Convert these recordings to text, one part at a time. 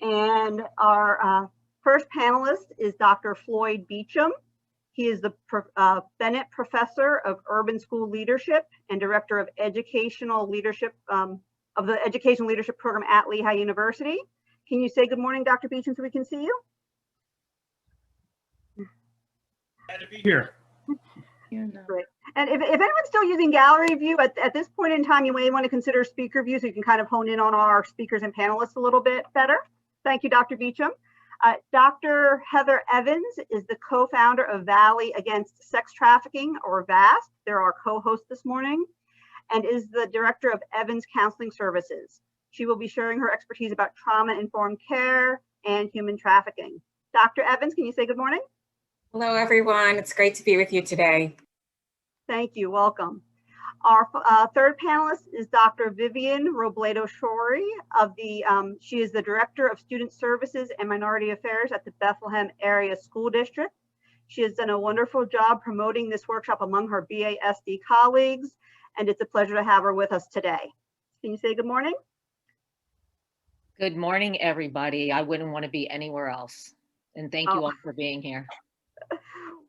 And our first panelist is Dr. Floyd Beachum. He is the Bennett Professor of Urban School Leadership and Director of Educational Leadership of the Education Leadership Program at Lehigh University. Can you say good morning, Dr. Beachum, so we can see you? Glad to be here. Great. And if anyone's still using gallery view, at this point in time, you may want to consider speaker view so you can kind of hone in on our speakers and panelists a little bit better. Thank you, Dr. Beachum. Dr. Heather Evans is the co-founder of Valley Against Sex Trafficking, or VAST. They're our co-host this morning, and is the director of Evans Counseling Services. She will be sharing her expertise about trauma-informed care and human trafficking. Dr. Evans, can you say good morning? Hello, everyone. It's great to be with you today. Thank you. Welcome. Our third panelist is Dr. Vivian Robledo-Shorey of the, she is the Director of Student Services and Minority Affairs at the Bethlehem Area School District. She has done a wonderful job promoting this workshop among her BASD colleagues, and it's a pleasure to have her with us today. Can you say good morning? Good morning, everybody. I wouldn't want to be anywhere else. And thank you all for being here.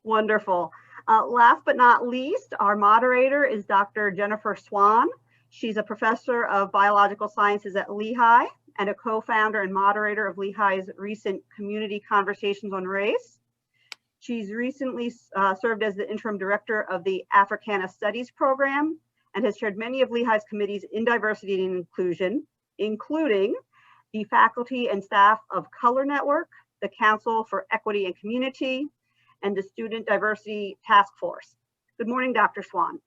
Wonderful. Last but not least, our moderator is Dr. Jennifer Swann. She's a professor of biological sciences at Lehigh and a co-founder and moderator of Lehigh's recent Community Conversations on Race. She's recently served as the interim director of the Africana Studies program and has chaired many of Lehigh's committees in diversity and inclusion, including the Faculty and Staff of Color Network, the Council for Equity and Community, and the Student Diversity Task Force. Good morning, Dr. Swann.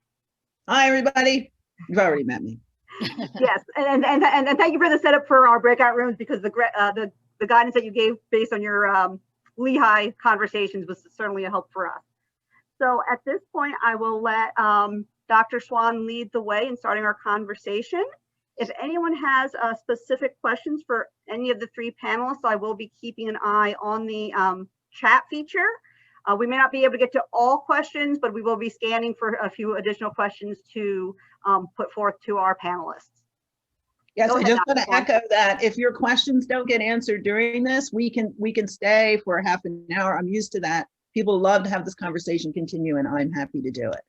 Hi, everybody. You've already met me. Yes, and thank you for the setup for our breakout rooms, because the guidance that you gave based on your Lehigh conversations was certainly a help for us. So at this point, I will let Dr. Swann lead the way in starting our conversation. If anyone has specific questions for any of the three panelists, I will be keeping an eye on the chat feature. We may not be able to get to all questions, but we will be scanning for a few additional questions to put forth to our panelists. Yes, I just want to echo that if your questions don't get answered during this, we can stay for half an hour. I'm used to that. People love to have this conversation continue, and I'm happy to do it.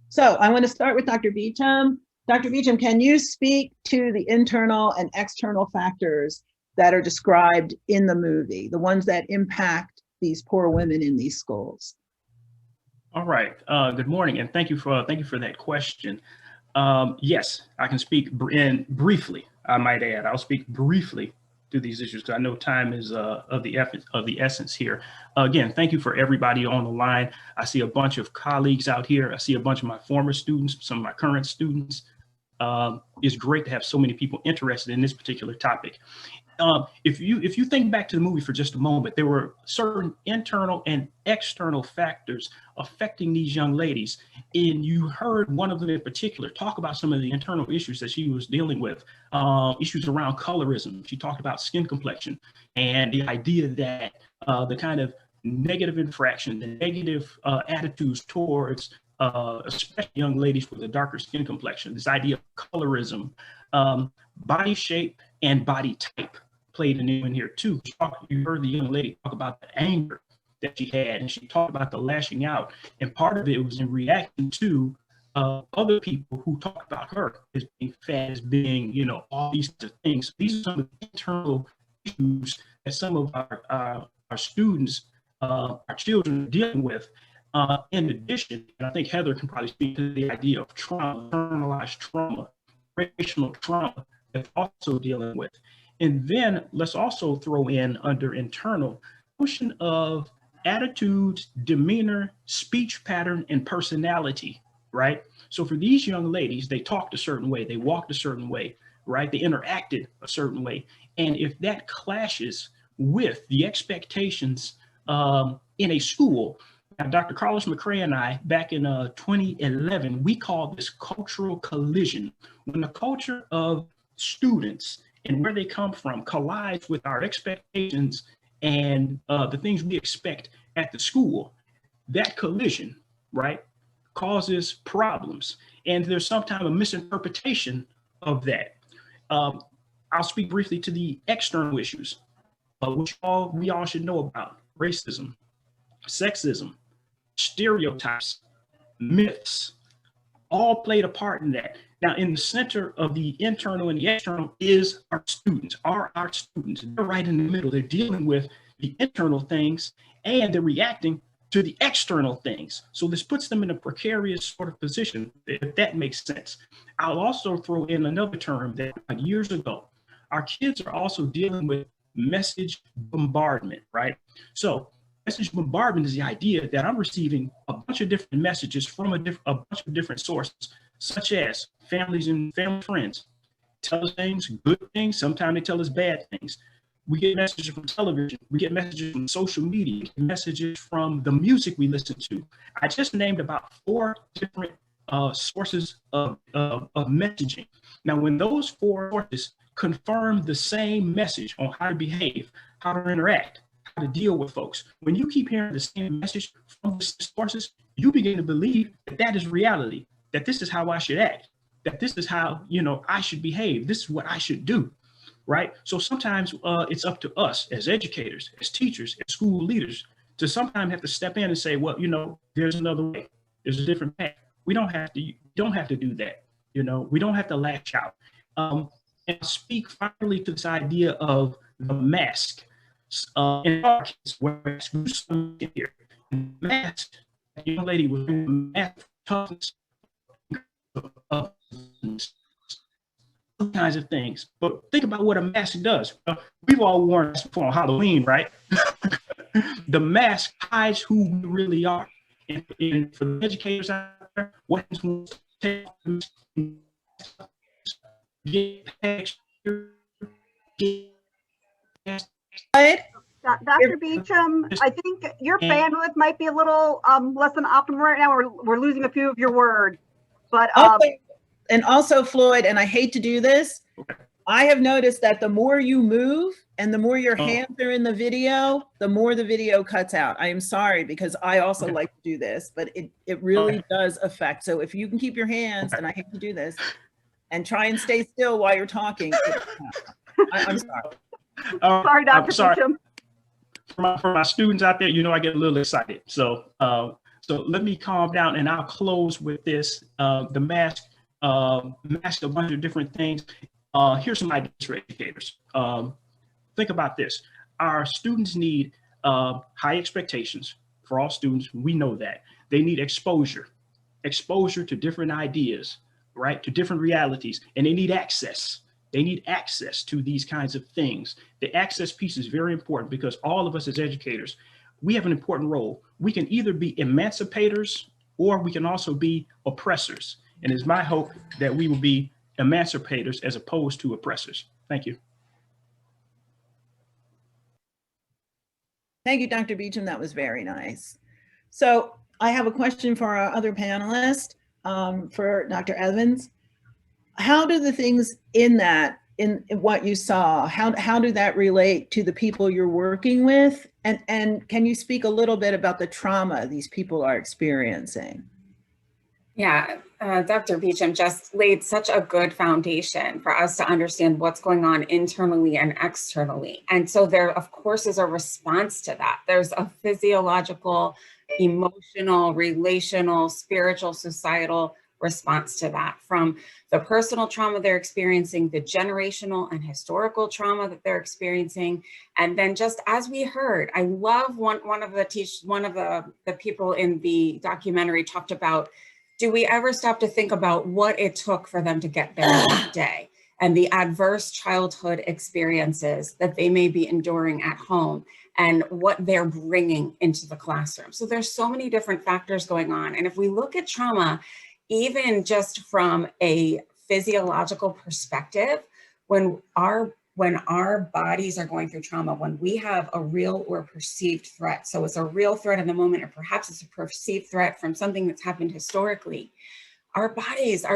So I want to start with Dr. Beachum. Dr. Beachum, can you speak to the internal and external factors that are described in the movie, the ones that impact these poor women in these schools? All right. Good morning, and thank you for that question. Yes, I can speak briefly. I might add, I'll speak briefly to these issues because I know time is of the essence here. Again, thank you for everybody on the line. I see a bunch of colleagues out here. I see a bunch of my former students, some of my current students. It's great to have so many people interested in this particular topic. If you think back to the movie for just a moment, there were certain internal and external factors affecting these young ladies. And you heard one of them in particular talk about some of the internal issues that she was dealing with, issues around colorism. She talked about skin complexion and the idea that the kind of negative infraction, the negative attitudes towards especially young ladies with a darker skin complexion, this idea of colorism, body shape and body type played an in here too. You heard the young lady talk about the anger that she had, and she talked about the lashing out. And part of it was in reaction to other people who talked about her as being fat, as being, you know, all these things. These are some of the internal issues that some of our students, our children are dealing with. In addition, and I think Heather can probably speak to the idea of trauma, internalized trauma, racial trauma that we're also dealing with. And then let's also throw in under internal notion of attitudes, demeanor, speech pattern, and personality, right? So for these young ladies, they talked a certain way, they walked a certain way, right? They interacted a certain way. And if that clashes with the expectations in a school, now, Dr. Carlos McCray and I, back in 2011, we called this cultural collision. When the culture of students and where they come from collides with our expectations and the things we expect at the school, that collision, right, causes problems. And there's sometimes a misinterpretation of that. I'll speak briefly to the external issues. which we all should know about: racism, sexism, stereotypes, myths, all played a part in that. Now, in the center of the internal and the external is our students, are our students. They're right in the middle. They're dealing with the internal things and they're reacting to the external things. So this puts them in a precarious sort of position, if that makes sense. I'll also throw in another term that years ago, our kids are also dealing with message bombardment, right? So message bombardment is the idea that I'm receiving a bunch of different messages from a bunch of different sources, such as families and family friends tell us things, good things. Sometimes they tell us bad things. We get messages from television. We get messages from social media, messages from the music we listen to. I just named about 4 different sources of messaging. Now, when those 4 sources confirm the same message on how to behave, how to interact, how to deal with folks, when you keep hearing the same message from the sources, you begin to believe that that is reality, that this is how I should act, that this is how, I should behave. This is what I should do. Right. So sometimes it's up to us as educators, as teachers, as school leaders to sometimes have to step in and say, well, there's another way. There's a different path. We don't have to do that. We don't have to lash out. And speak finally to this idea of the mask. In our case, where here, mask, the young lady was wearing a mask, toughness, kinds of things. But think about what a mask does. We've all worn masks before on Halloween, right? The mask hides who we really are. And for the educators out there, what Dr. Beachum, I think your bandwidth might be a little less than optimal right now. We're losing a few of your words, but and also, Floyd, and I hate to do this, I have noticed that the more you move and the more your hands are in the video, the more the video cuts out. I am sorry, because I also like to do this, but it really does affect. So if you can keep your hands, and I hate to do this, and try and stay still while you're talking. I'm sorry. Sorry, Dr. Beachum. For my students out there, I get a little excited. So let me calm down, and I'll close with this. The mask a bunch of different things. Here's some ideas for educators. Think about this. Our students need high expectations for all students. We know that. They need exposure to different ideas, right? To different realities, and they need access. They need access to these kinds of things. The access piece is very important because all of us as educators, we have an important role. We can either be emancipators or we can also be oppressors. And it's my hope that we will be emancipators as opposed to oppressors. Thank you. Thank you, Dr. Beachum. That was very nice. So I have a question for our other panelist, for Dr. Evans. How do the things in what you saw, how do that relate to the people you're working with? And can you speak a little bit about the trauma these people are experiencing? Yeah, Dr. Beachum just laid such a good foundation for us to understand what's going on internally and externally. And so there, of course, is a response to that. There's a physiological, emotional, relational, spiritual, societal response to that, from the personal trauma they're experiencing, the generational and historical trauma that they're experiencing. And then just as we heard, I love one of the people in the documentary talked about, do we ever stop to think about what it took for them to get there that day and the adverse childhood experiences that they may be enduring at home and what they're bringing into the classroom? So there's so many different factors going on. And if we look at trauma, even just from a physiological perspective, when our bodies are going through trauma, when we have a real or perceived threat, so it's a real threat in the moment, or perhaps it's a perceived threat from something that's happened historically, our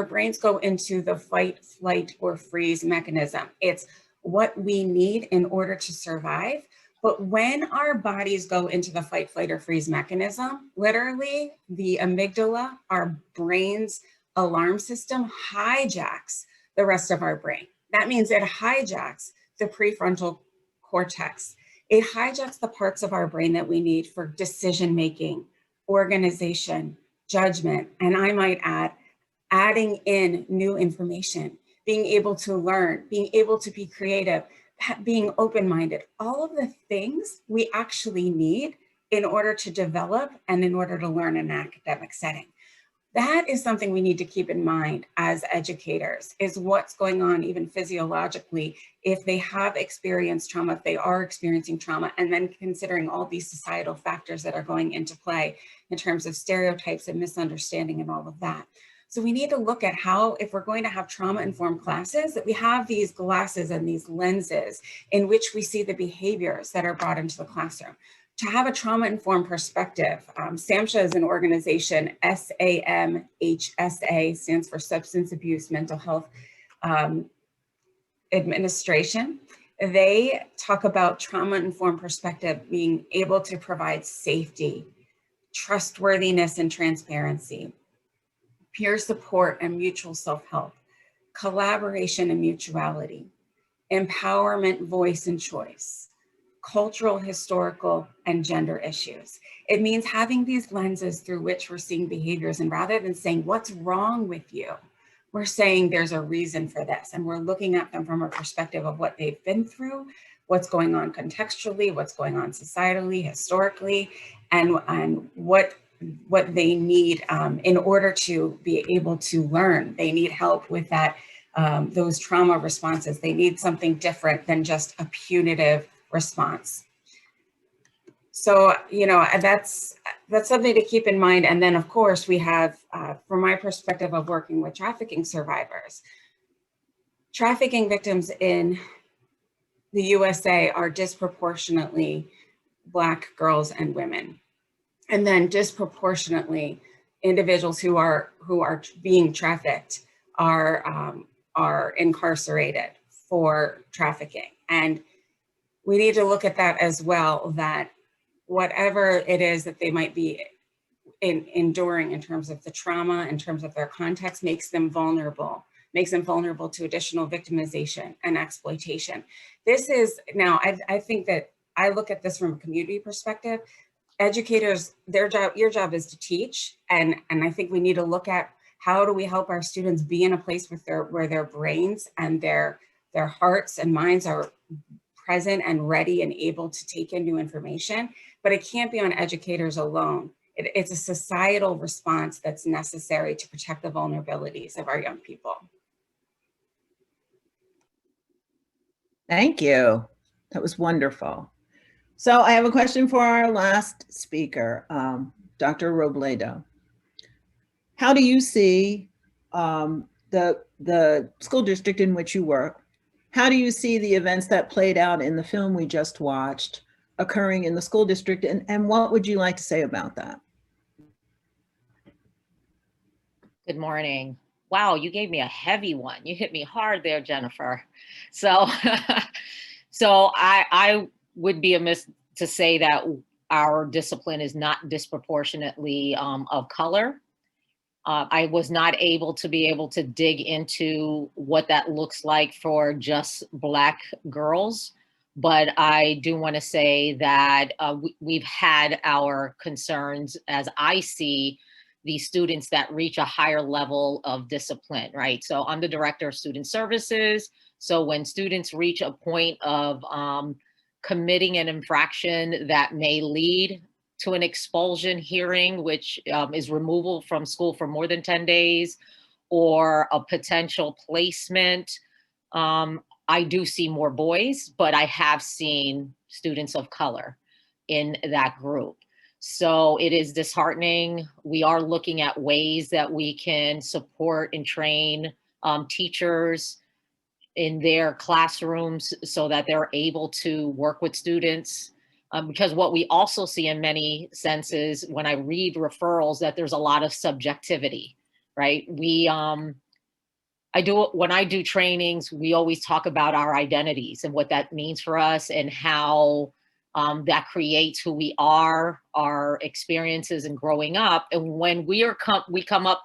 brains go into the fight, flight, or freeze mechanism. It's what we need in order to survive. But when our bodies go into the fight, flight, or freeze mechanism, literally the amygdala, our brain's alarm system, hijacks the rest of our brain. That means it hijacks the prefrontal cortex. It hijacks the parts of our brain that we need for decision-making, organization, judgment, and I might add, adding in new information, being able to learn, being able to be creative, being open-minded, all of the things we actually need in order to develop and in order to learn in an academic setting. That is something we need to keep in mind as educators, is what's going on even physiologically if they have experienced trauma, if they are experiencing trauma, and then considering all these societal factors that are going into play in terms of stereotypes and misunderstanding and all of that. So we need to look at how, if we're going to have trauma-informed classes, that we have these glasses and these lenses in which we see the behaviors that are brought into the classroom. To have a trauma-informed perspective, SAMSHA is an organization, SAMHSA, stands for Substance Abuse Mental Health Administration. They talk about trauma-informed perspective being able to provide safety, trustworthiness and transparency, peer support and mutual self-help, collaboration and mutuality, empowerment, voice and choice, cultural, historical, and gender issues. It means having these lenses through which we're seeing behaviors, and rather than saying, what's wrong with you? We're saying there's a reason for this, and we're looking at them from a perspective of what they've been through, what's going on contextually, what's going on societally, historically, and what they need in order to be able to learn. They need help with that, those trauma responses. They need something different than just a punitive response. So, you know, that's something to keep in mind. And then of course we have, from my perspective of working with trafficking survivors, trafficking victims in the USA are disproportionately Black girls and women. And then disproportionately individuals who are being trafficked are incarcerated for trafficking. And we need to look at that as well, that whatever it is that they might be enduring in terms of the trauma, in terms of their context, makes them vulnerable to additional victimization and exploitation. This is, now, I think that I look at this from a community perspective. Educators, your job is to teach, and I think we need to look at how do we help our students be in a place where their brains and their hearts and minds are present and ready and able to take in new information, but it can't be on educators alone. It's a societal response that's necessary to protect the vulnerabilities of our young people. Thank you. That was wonderful. So I have a question for our last speaker, Dr. Robledo. How do you see the school district in which you work? How do you see the events that played out in the film we just watched occurring in the school district, and what would you like to say about that? Good morning. Wow, you gave me a heavy one. You hit me hard there, Jennifer. So, so I would be amiss to say that our discipline is not disproportionately of color. I was not able to dig into what that looks like for just Black girls, but I do want to say that we've had our concerns as I see the students that reach a higher level of discipline, right? So I'm the director of student services. So when students reach a point of committing an infraction that may lead to an expulsion hearing, which is removal from school for more than 10 days, or a potential placement, I do see more boys, but I have seen students of color in that group. So it is disheartening. We are looking at ways that we can support and train teachers in their classrooms so that they're able to work with students. Because what we also see in many senses, when I read referrals, that there's a lot of subjectivity, right? When I do trainings, we always talk about our identities and what that means for us and how that creates who we are, our experiences and growing up. And when we come up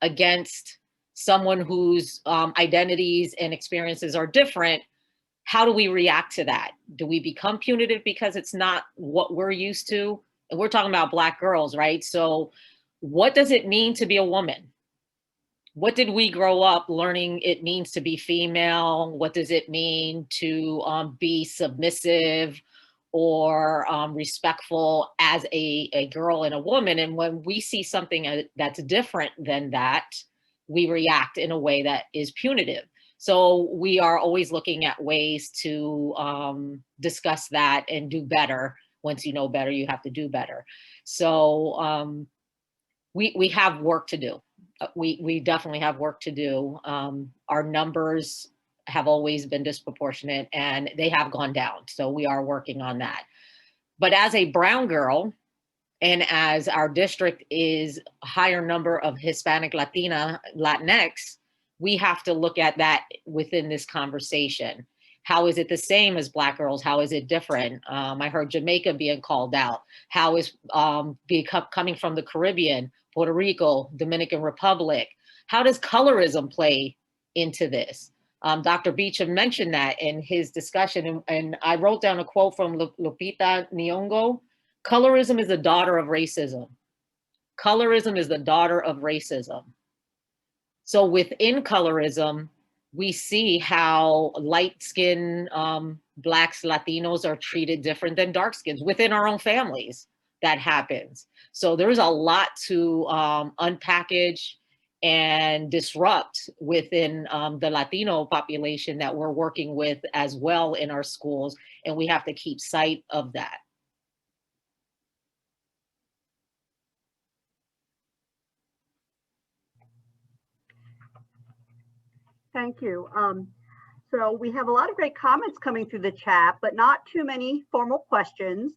against someone whose identities and experiences are different, how do we react to that? Do we become punitive because it's not what we're used to? And we're talking about Black girls, right? So what does it mean to be a woman? What did we grow up learning it means to be female? What does it mean to be submissive or respectful as a girl and a woman? And when we see something that's different than that, we react in a way that is punitive. So we are always looking at ways to discuss that and do better. Once you know better, you have to do better. So we have work to do. We definitely have work to do. Our numbers have always been disproportionate and they have gone down. So we are working on that. But as a brown girl, and as our district is a higher number of Hispanic, Latinx, we have to look at that within this conversation. How is it the same as Black girls? How is it different? I heard Jamaica being called out. How is coming from the Caribbean, Puerto Rico, Dominican Republic? How does colorism play into this? Dr. Beachum mentioned that in his discussion, and I wrote down a quote from Lupita Nyong'o. Colorism is the daughter of racism. Colorism is the daughter of racism. So within colorism, we see how light-skinned Blacks, Latinos are treated different than dark-skins within our own families. That happens. So there's a lot to unpackage and disrupt within the Latino population that we're working with as well in our schools, and we have to keep sight of that. Thank you. So we have a lot of great comments coming through the chat, but not too many formal questions.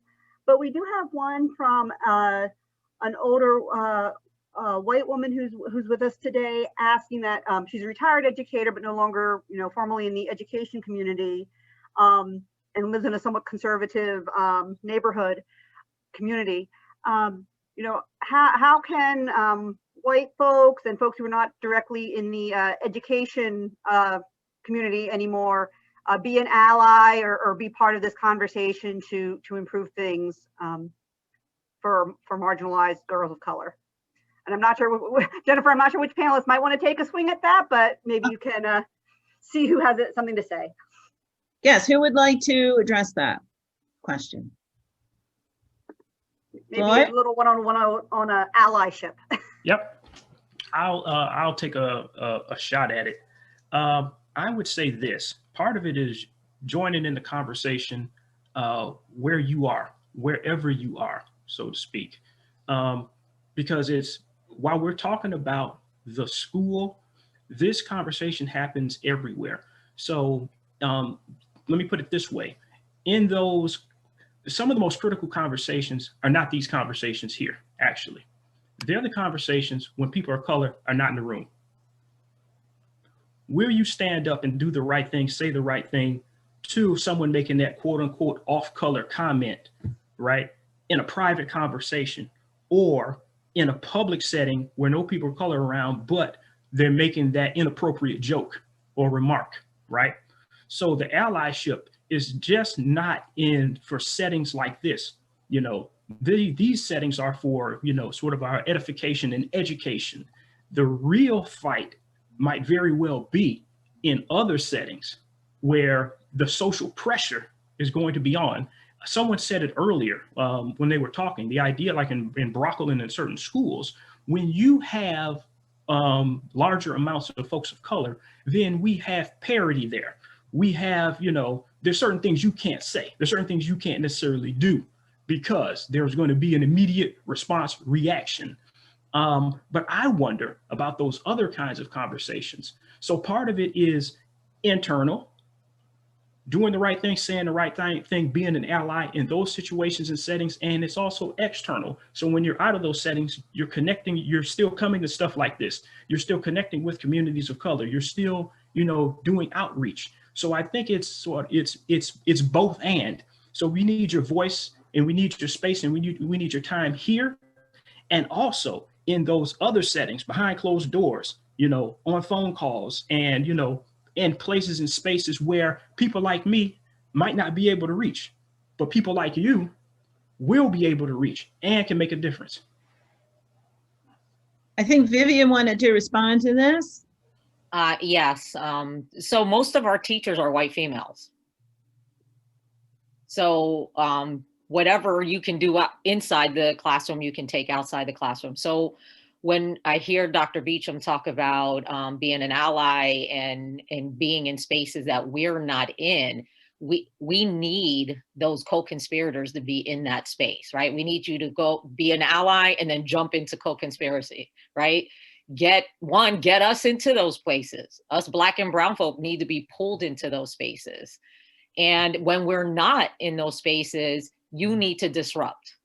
But we do have one from an older white woman who's with us today, asking that she's a retired educator, but no longer, formally in the education community, and lives in a somewhat conservative neighborhood community. How can white folks and folks who are not directly in the education community anymore be an ally or be part of this conversation to improve things for marginalized girls of color? And I'm not sure, Jennifer, I'm not sure which panelists might want to take a swing at that, but maybe you can see who has something to say. Yes, who would like to address that question? Maybe Floyd? a little one-on-one on allyship. Yep, I'll take a shot at it. I would say this: part of it is joining in the conversation where you are, wherever you are, so to speak, because it's while we're talking about the school, this conversation happens everywhere. So let me put it this way: in those, some of the most critical conversations are not these conversations here, actually. They're the conversations when people of color are not in the room. Will you stand up and do the right thing, say the right thing to someone making that quote unquote off-color comment, right? In a private conversation or in a public setting where no people of color are around, but they're making that inappropriate joke or remark, right? So the allyship is just not in for settings like this. These settings are for, sort of our edification and education. The real fight might very well be in other settings where the social pressure is going to be on. Someone said it earlier when they were talking, the idea like in Brooklyn and in certain schools, when you have larger amounts of folks of color, then we have parity there. We have, there's certain things you can't say. There's certain things you can't necessarily do because there's going to be an immediate response reaction. But I wonder about those other kinds of conversations. So part of it is internal, doing the right thing, saying the right thing, being an ally in those situations and settings. And it's also external. So when you're out of those settings, you're connecting, you're still coming to stuff like this. You're still connecting with communities of color. You're still, doing outreach. So I think it's both and. So we need your voice and we need your space and we need your time here. And also in those other settings behind closed doors, on phone calls and, in places and spaces where people like me might not be able to reach, but people like you will be able to reach and can make a difference. I think Vivian wanted to respond to this. Yes. So most of our teachers are white females. So whatever you can do inside the classroom, you can take outside the classroom. So when I hear Dr. Beachum talk about being an ally and being in spaces that we're not in, we need those co-conspirators to be in that space, right? We need you to go be an ally and then jump into co-conspiracy, right? Get us into those places. Us Black and brown folk need to be pulled into those spaces. And when we're not in those spaces, you need to disrupt.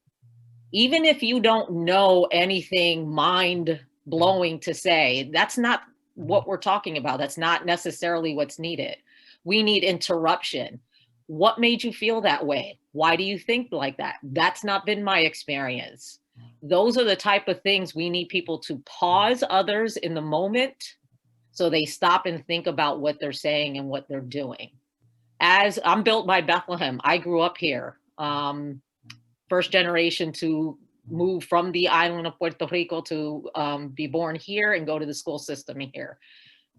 Even if you don't know anything mind-blowing to say, that's not what we're talking about. That's not necessarily what's needed. We need interruption. What made you feel that way? Why do you think like that? That's not been my experience. Those are the type of things we need people to pause others in the moment so they stop and think about what they're saying and what they're doing. As I'm built by Bethlehem, I grew up here. First generation to move from the island of Puerto Rico to be born here and go to the school system here.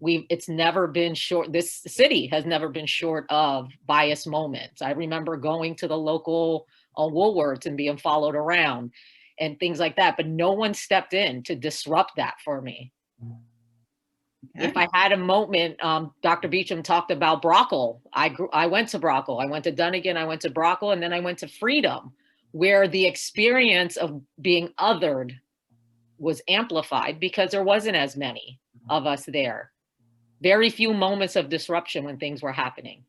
It's never been short, this city has never been short of bias moments. I remember going to the local Woolworths and being followed around and things like that, but no one stepped in to disrupt that for me. Okay. If I had a moment, Dr. Beachum talked about Brockle. I went to Brockle, I went to Dunnigan, I went to Brockle, and then I went to Freedom, where the experience of being othered was amplified because there wasn't as many of us there. Very few moments of disruption when things were happening,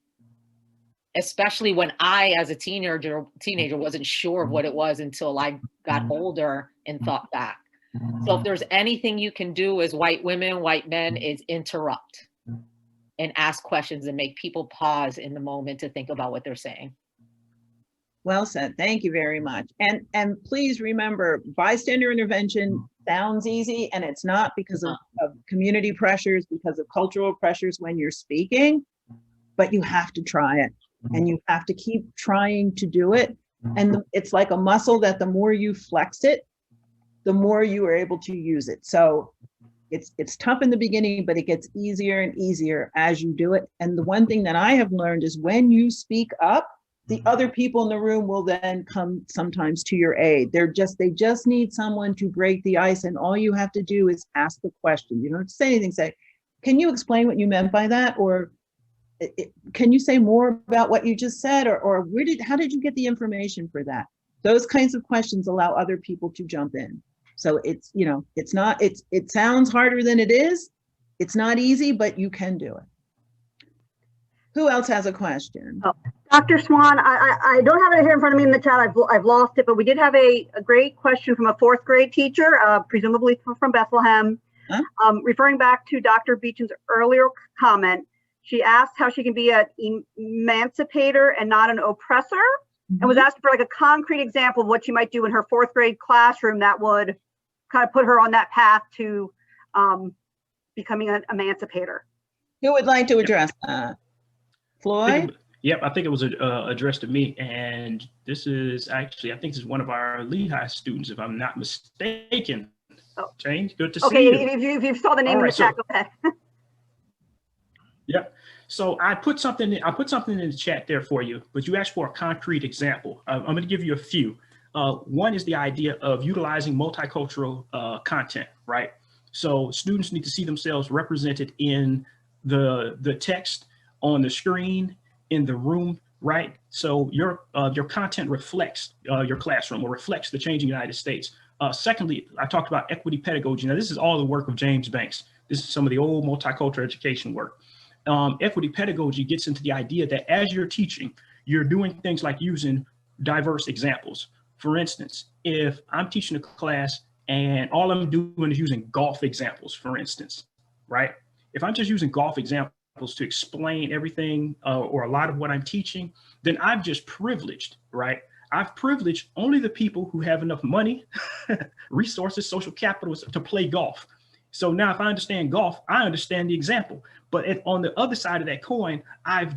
especially when I, as a teenager wasn't sure of what it was until I got older and thought back. So if there's anything you can do as white women, white men, is interrupt and ask questions and make people pause in the moment to think about what they're saying. Well said. Thank you very much. And please remember, bystander intervention sounds easy, and it's not, because of community pressures, because of cultural pressures when you're speaking, but you have to try it and you have to keep trying to do it. And it's like a muscle that the more you flex it, the more you are able to use it. So it's tough in the beginning, but it gets easier and easier as you do it. And the one thing that I have learned is when you speak up, the other people in the room will then come sometimes to your aid. They just need someone to break the ice, and all you have to do is ask the question. You don't have to say anything. Say, can you explain what you meant by that? Or can you say more about what you just said? Or how did you get the information for that? Those kinds of questions allow other people to jump in. So it sounds harder than it is. It's not easy, but you can do it. Who else has a question? Oh, Dr. Swann, I don't have it here in front of me in the chat. I've lost it, but we did have a great question from a 4th grade teacher, presumably from Bethlehem, referring back to Dr. Beachum's earlier comment. She asked how she can be an emancipator and not an oppressor, and was asking for like a concrete example of what she might do in her 4th grade classroom that would kind of put her on that path to becoming an emancipator. Who would like to address that? Floyd? I think it was addressed to me, and this is actually, I think this is one of our Lehigh students, if I'm not mistaken. Oh. Jane, good to see you. Okay, if you saw the name in the chat, go ahead. Yep. So I put something in the chat there for you, but you asked for a concrete example. I'm going to give you a few. One is the idea of utilizing multicultural content, right? So students need to see themselves represented in the text, on the screen, in the room, right? So your content reflects your classroom, or reflects the changing United States. Secondly, I talked about equity pedagogy. Now, this is all the work of James Banks. This is some of the old multicultural education work. Equity pedagogy gets into the idea that as you're teaching, you're doing things like using diverse examples. For instance, if I'm teaching a class and all I'm doing is using golf examples, for instance, right? If I'm just using golf examples to explain everything or a lot of what I'm teaching, then I've just privileged, right? I've privileged only the people who have enough money, resources, social capital to play golf. So now if I understand golf, I understand the example. But on the other side of that coin, I've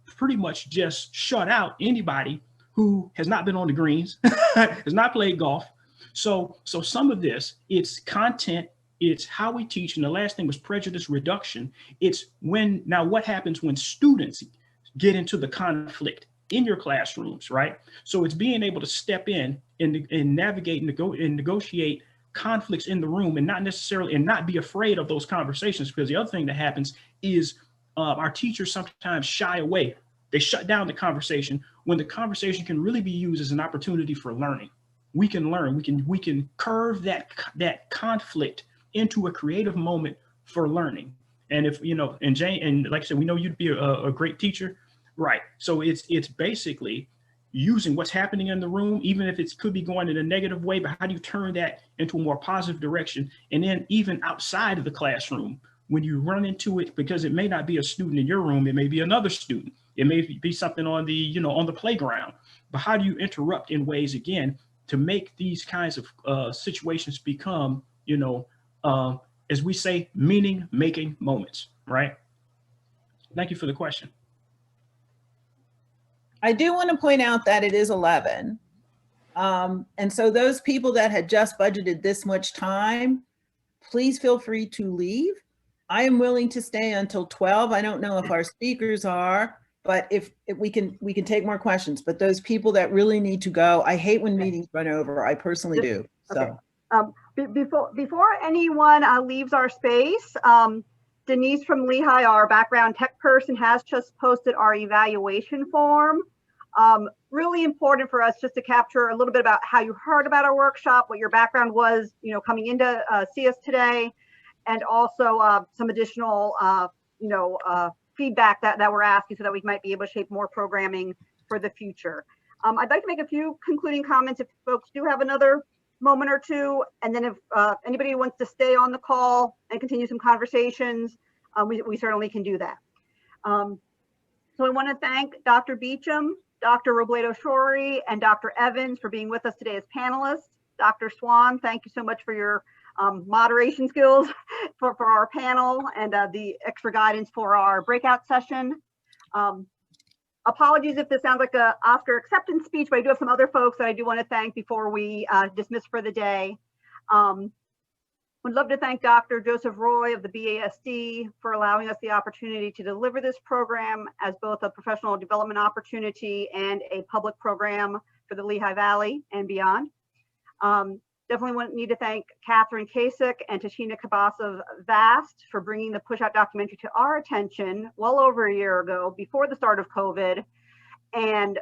pretty much just shut out anybody who has not been on the greens, has not played golf. So some of this, it's content, it's how we teach. And the last thing was prejudice reduction. It's now what happens when students get into the conflict in your classrooms, right? So it's being able to step in and navigate and negotiate conflicts in the room, and not be afraid of those conversations. Because the other thing that happens is our teachers sometimes shy away. They shut down the conversation when the conversation can really be used as an opportunity for learning. We can learn, we can curve that conflict into a creative moment for learning. And if, and Jane, and like I said, we know you'd be a great teacher, right? So it's basically using what's happening in the room, even if it could be going in a negative way, but how do you turn that into a more positive direction? And then even outside of the classroom, when you run into it, because it may not be a student in your room, it may be another student. It may be something on the, on the playground, but how do you interrupt in ways, again, to make these kinds of situations become, as we say, meaning-making moments, right? Thank you for the question. I do want to point out that it is 11. And so those people that had just budgeted this much time, please feel free to leave. I am willing to stay until 12. I don't know if our speakers are, but if we can take more questions. But those people that really need to go, I hate when meetings run over. I personally do. So. Okay. Before anyone leaves our space, Denise from Lehigh, our background tech person, has just posted our evaluation form. Really important for us just to capture a little bit about how you heard about our workshop, what your background was, coming into see us today, and also some additional, feedback that we're asking so that we might be able to shape more programming for the future. I'd like to make a few concluding comments if folks do have another moment or two, and then if anybody wants to stay on the call and continue some conversations, we certainly can do that. So I want to thank Dr. Beachum, Dr. Robledo-Shorey, and Dr. Evans for being with us today as panelists. Dr. Swann, thank you so much for your moderation skills for our panel and the extra guidance for our breakout session. Apologies if this sounds like an Oscar acceptance speech, but I do have some other folks that I do want to thank before we dismiss for the day. Would love to thank Dr. Joseph Roy of the BASD for allowing us the opportunity to deliver this program as both a professional development opportunity and a public program for the Lehigh Valley and beyond. Definitely need to thank Catherine Kasich and Tashina Kabas of VAST for bringing the Pushout documentary to our attention well over a year ago, before the start of COVID, and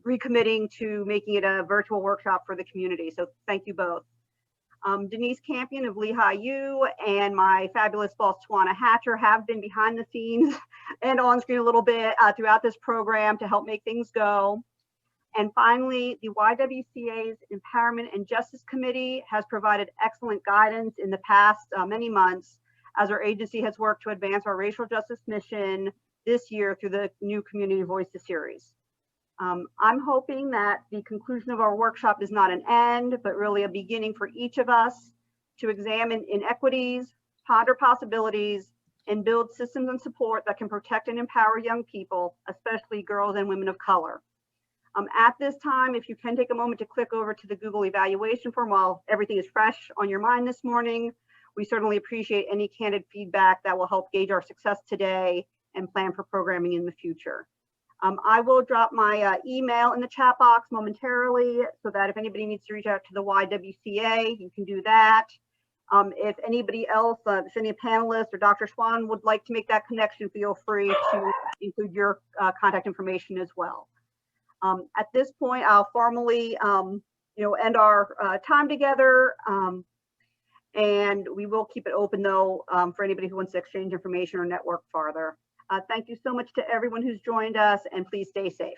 recommitting to making it a virtual workshop for the community. So thank you both. Denise Campion of Lehigh U and my fabulous boss, Tawana Hatcher, have been behind the scenes and on screen a little bit throughout this program to help make things go. And finally, the YWCA's Empowerment and Justice Committee has provided excellent guidance in the past many months as our agency has worked to advance our racial justice mission this year through the new Community Voices series. I'm hoping that the conclusion of our workshop is not an end, but really a beginning for each of us to examine inequities, ponder possibilities, and build systems and support that can protect and empower young people, especially girls and women of color. At this time, if you can take a moment to click over to the Google evaluation form while everything is fresh on your mind this morning, we certainly appreciate any candid feedback that will help gauge our success today and plan for programming in the future. I will drop my email in the chat box momentarily so that if anybody needs to reach out to the YWCA, you can do that. If anybody else, if any panelists or Dr. Swann would like to make that connection, feel free to include your contact information as well. At this point, I'll formally, end our time together, and we will keep it open though for anybody who wants to exchange information or network farther. Thank you so much to everyone who's joined us, and please stay safe.